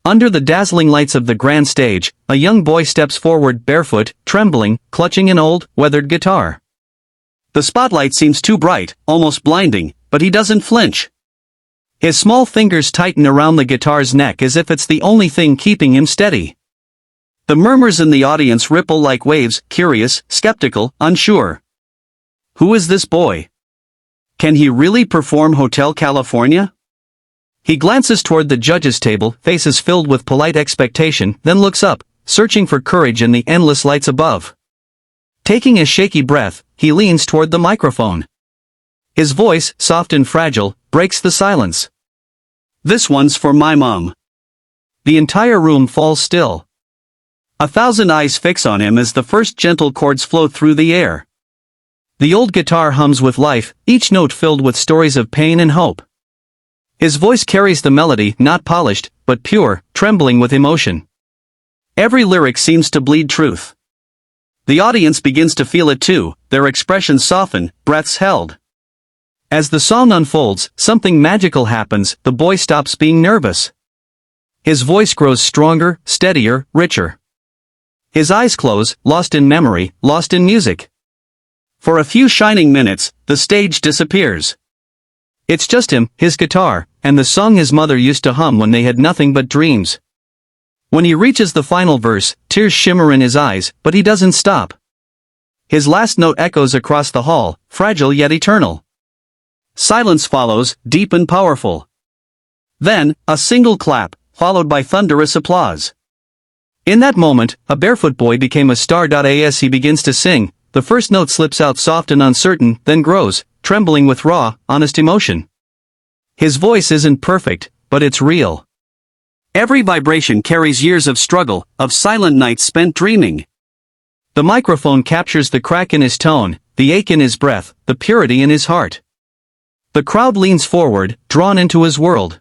Under the dazzling lights of the grand stage, a young boy steps forward barefoot, trembling, clutching an old, weathered guitar. The spotlight seems too bright, almost blinding, but he doesn't flinch. His small fingers tighten around the guitar's neck as if it's the only thing keeping him steady. The murmurs in the audience ripple like waves, curious, skeptical, unsure. Who is this boy? Can he really perform Hotel California? He glances toward the judges' table, faces filled with polite expectation, then looks up, searching for courage in the endless lights above. Taking a shaky breath, he leans toward the microphone. His voice, soft and fragile, breaks the silence. "This one's for my mom." The entire room falls still. 1,000 eyes fix on him as the first gentle chords float through the air. The old guitar hums with life, each note filled with stories of pain and hope. His voice carries the melody, not polished, but pure, trembling with emotion. Every lyric seems to bleed truth. The audience begins to feel it too, their expressions soften, breaths held. As the song unfolds, something magical happens, the boy stops being nervous. His voice grows stronger, steadier, richer. His eyes close, lost in memory, lost in music. For a few shining minutes, the stage disappears. It's just him, his guitar, and the song his mother used to hum when they had nothing but dreams. When he reaches the final verse, tears shimmer in his eyes, but he doesn't stop. His last note echoes across the hall, fragile yet eternal. Silence follows, deep and powerful. Then, a single clap, followed by thunderous applause. In that moment, a barefoot boy became a star. As he begins to sing, the first note slips out soft and uncertain, then grows, trembling with raw, honest emotion. His voice isn't perfect, but it's real. Every vibration carries years of struggle, of silent nights spent dreaming. The microphone captures the crack in his tone, the ache in his breath, the purity in his heart. The crowd leans forward, drawn into his world.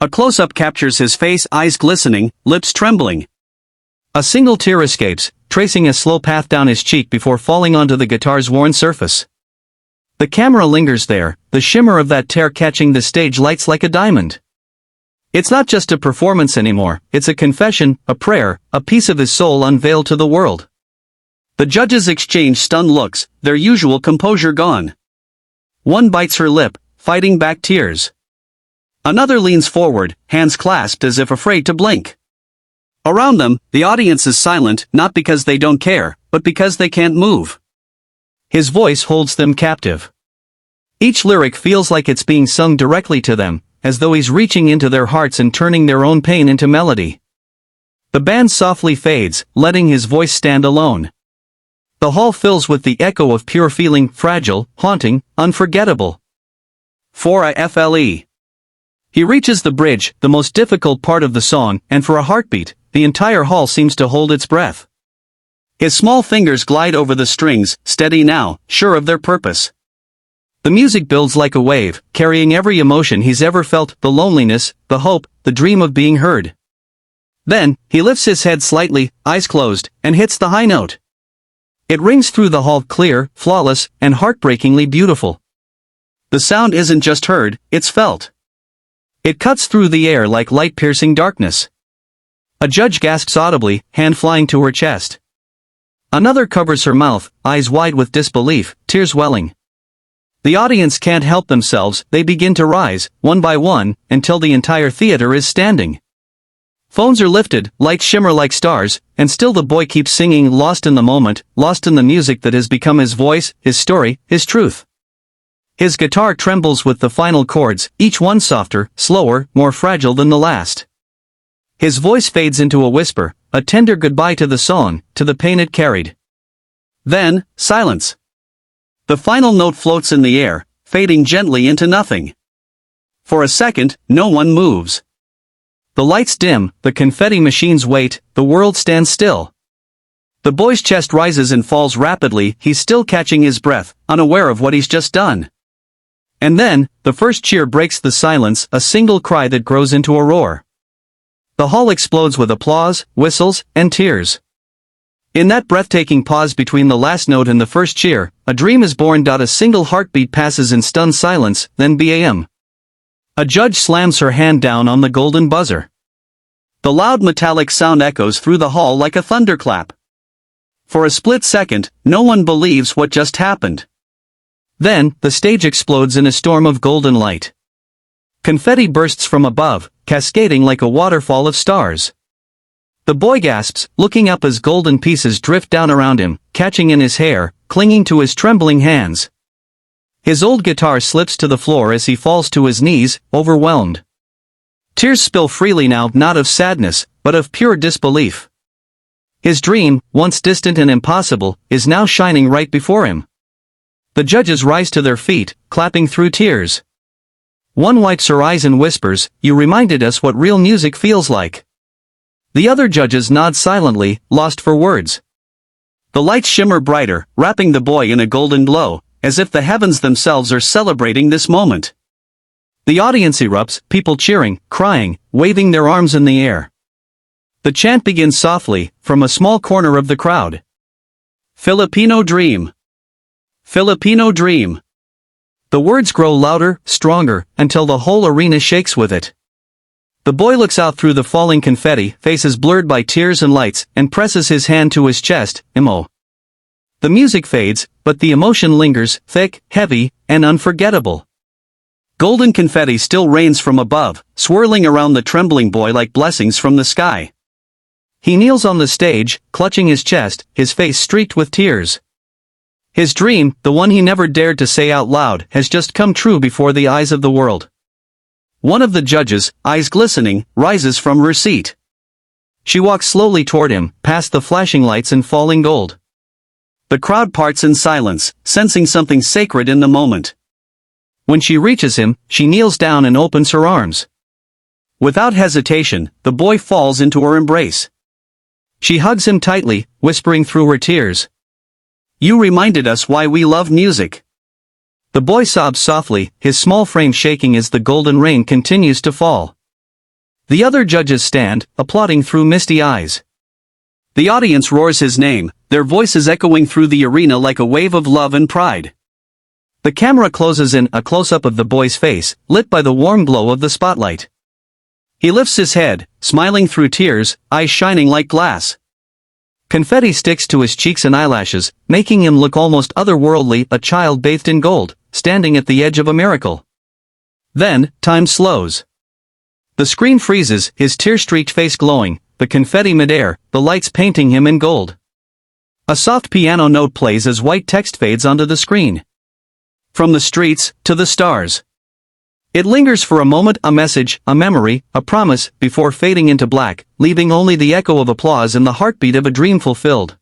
A close-up captures his face, eyes glistening, lips trembling. A single tear escapes, tracing a slow path down his cheek before falling onto the guitar's worn surface. The camera lingers there, the shimmer of that tear catching the stage lights like a diamond. It's not just a performance anymore, it's a confession, a prayer, a piece of his soul unveiled to the world. The judges exchange stunned looks, their usual composure gone. One bites her lip, fighting back tears. Another leans forward, hands clasped as if afraid to blink. Around them, the audience is silent, not because they don't care, but because they can't move. His voice holds them captive. Each lyric feels like it's being sung directly to them, as though he's reaching into their hearts and turning their own pain into melody. The band softly fades, letting his voice stand alone. The hall fills with the echo of pure feeling, fragile, haunting, unforgettable. For a FLE. He reaches the bridge, the most difficult part of the song, and for a heartbeat, the entire hall seems to hold its breath. His small fingers glide over the strings, steady now, sure of their purpose. The music builds like a wave, carrying every emotion he's ever felt, the loneliness, the hope, the dream of being heard. Then, he lifts his head slightly, eyes closed, and hits the high note. It rings through the hall, clear, flawless, and heartbreakingly beautiful. The sound isn't just heard, it's felt. It cuts through the air like light piercing darkness. A judge gasps audibly, hand flying to her chest. Another covers her mouth, eyes wide with disbelief, tears welling. The audience can't help themselves, they begin to rise, one by one, until the entire theater is standing. Phones are lifted, lights shimmer like stars, and still the boy keeps singing, lost in the moment, lost in the music that has become his voice, his story, his truth. His guitar trembles with the final chords, each one softer, slower, more fragile than the last. His voice fades into a whisper, a tender goodbye to the song, to the pain it carried. Then, silence. The final note floats in the air, fading gently into nothing. For a second, no one moves. The lights dim, the confetti machines wait, the world stands still. The boy's chest rises and falls rapidly, he's still catching his breath, unaware of what he's just done. And then, the first cheer breaks the silence, a single cry that grows into a roar. The hall explodes with applause, whistles, and tears. In that breathtaking pause between the last note and the first cheer, a dream is born. A single heartbeat passes in stunned silence, then BAM. A judge slams her hand down on the golden buzzer. The loud metallic sound echoes through the hall like a thunderclap. For a split second, no one believes what just happened. Then, the stage explodes in a storm of golden light. Confetti bursts from above, cascading like a waterfall of stars. The boy gasps, looking up as golden pieces drift down around him, catching in his hair, clinging to his trembling hands. His old guitar slips to the floor as he falls to his knees, overwhelmed. Tears spill freely now, not of sadness, but of pure disbelief. His dream, once distant and impossible, is now shining right before him. The judges rise to their feet, clapping through tears. One wipes her eyes and whispers, "You reminded us what real music feels like." The other judges nod silently, lost for words. The lights shimmer brighter, wrapping the boy in a golden glow, as if the heavens themselves are celebrating this moment. The audience erupts, people cheering, crying, waving their arms in the air. The chant begins softly, from a small corner of the crowd. Filipino dream. Filipino dream. The words grow louder, stronger, until the whole arena shakes with it. The boy looks out through the falling confetti, faces blurred by tears and lights, and presses his hand to his chest, emo. The music fades, but the emotion lingers, thick, heavy, and unforgettable. Golden confetti still rains from above, swirling around the trembling boy like blessings from the sky. He kneels on the stage, clutching his chest, his face streaked with tears. His dream, the one he never dared to say out loud, has just come true before the eyes of the world. One of the judges, eyes glistening, rises from her seat. She walks slowly toward him, past the flashing lights and falling gold. The crowd parts in silence, sensing something sacred in the moment. When she reaches him, she kneels down and opens her arms. Without hesitation, the boy falls into her embrace. She hugs him tightly, whispering through her tears, "You reminded us why we love music." The boy sobs softly, his small frame shaking as the golden rain continues to fall. The other judges stand, applauding through misty eyes. The audience roars his name, their voices echoing through the arena like a wave of love and pride. The camera closes in, a close-up of the boy's face, lit by the warm glow of the spotlight. He lifts his head, smiling through tears, eyes shining like glass. Confetti sticks to his cheeks and eyelashes, making him look almost otherworldly, a child bathed in gold, standing at the edge of a miracle. Then, time slows. The screen freezes, his tear-streaked face glowing, the confetti midair, the lights painting him in gold. A soft piano note plays as white text fades onto the screen. From the streets, to the stars. It lingers for a moment, a message, a memory, a promise, before fading into black, leaving only the echo of applause and the heartbeat of a dream fulfilled.